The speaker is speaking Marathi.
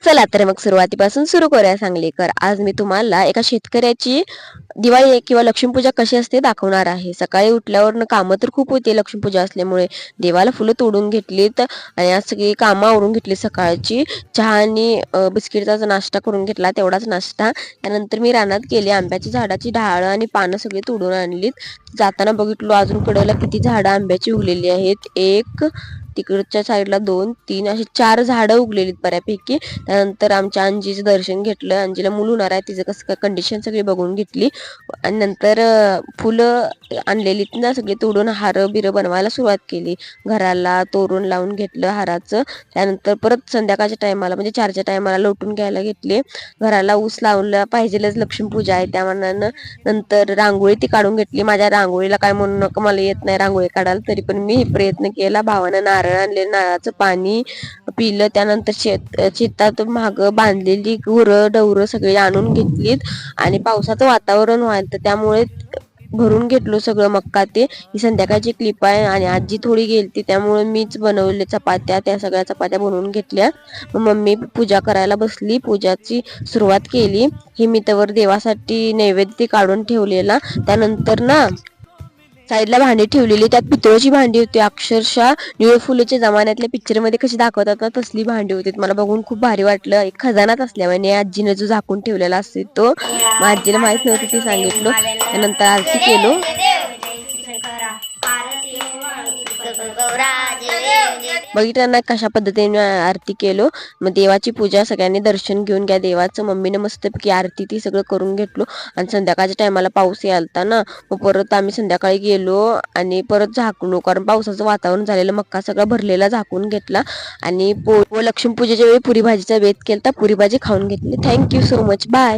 चला तर मग सुरुवातीपासून सुरू करूया सांगलीकर. आज मी तुम्हाला एका शेतकऱ्याची दिवाळी किंवा लक्ष्मीपूजा कशी असते दाखवणार आहे. सकाळी उठल्यावर कामं तर खूप होते लक्ष्मीपूजा असल्यामुळे. देवाला फुलं तोडून घेतलीत आणि आज सगळी कामं आवरून घेतली सकाळची. चहा आणि बिस्किटचा नाश्ता करून घेतला, तेवढाच नाश्ता. त्यानंतर मी रानात गेले, आंब्याची झाडाची ढाळं आणि पानं सगळी तोडून आणलीत. जाताना बघितलो अजून कडेला किती झाडं आंब्याची उगलेली आहेत. एक, तिकडच्या साईडला 2, 3 अशी 4 झाडं उगलेलीत बऱ्यापैकी. त्यानंतर आमच्या अंजीचं दर्शन घेतलं. अंजीला मूल होणार आहे, तिचं कसं काय कंडिशन सगळी बघून घेतली आणि नंतर फुलं आणलेलीत ना सगळी तोडून हार बिर बनवायला सुरुवात केली. घराला तोरण लावून घेतलं हाराचं. त्यानंतर परत संध्याकाळच्या टायमाला म्हणजे 4च्या टायमाला लोटून घ्यायला घेतले. घराला ऊस लावला पाहिजेलच, लक्ष्मीपूजा आहे त्या मानानं. नंतर रांगोळी ती काढून घेतली. माझ्या रांगोळीला काय म्हणू नका, मला येत नाही रांगोळी काढायला, तरी पण मी प्रयत्न केला. भावानं नारळ आणले, नारळाचं पाणी पिलं. त्यानंतर शेतात माग बांधलेली गुरं डवरं सगळी आणून घेतलीत आणि पावसाचं वातावरण व्हायचं त्यामुळे भरून घेतलो सगळं मक्का. ते ही संध्याकाळची क्लिप आहे आणि आजी थोडी गेलती त्यामुळे मीच बनवले चपात्या. त्या सगळ्या चपात्या बनवून घेतल्या. मम्मी पूजा करायला बसली, पूजाची सुरुवात केली. ही मी तवर देवासाठी नैवेद्य काढून ठेवलेला. त्यानंतर ना साईडला भांडी ठेवलेली, त्यात पितळची भांडी होती. अक्षरशः निळ फुलेच्या जमान्यातल्या पिक्चरमध्ये कशी दाखवतात ना तसली भांडी होती. मला बघून खूप भारी वाटलं. एक खजानाच असल्यामुळे आजीने जो झाकून ठेवलेला असते तो. मग आजीला माहित नव्हती, ती सांगितलं. त्यानंतर आरती केलो. बघितलं कशा पद्धतीने आरती केलो. मग देवाची पूजा सगळ्यांनी दर्शन घेऊन घ्या देवाचं. मम्मीने मस्तपैकी आरती ती सगळं करून घेतलो आणि संध्याकाळच्या टायमाला पाऊस यालता ना, मग परत आम्ही संध्याकाळी गेलो आणि परत झाकलो, कारण पावसाचं वातावरण झालेलं. मक्का सगळा भरलेला झाकून घेतला आणि लक्ष्मीपूजेच्या वेळी पुरी भाजीचा बेत केलता. पुरी भाजी खाऊन घेतली. Thank you so much, bye.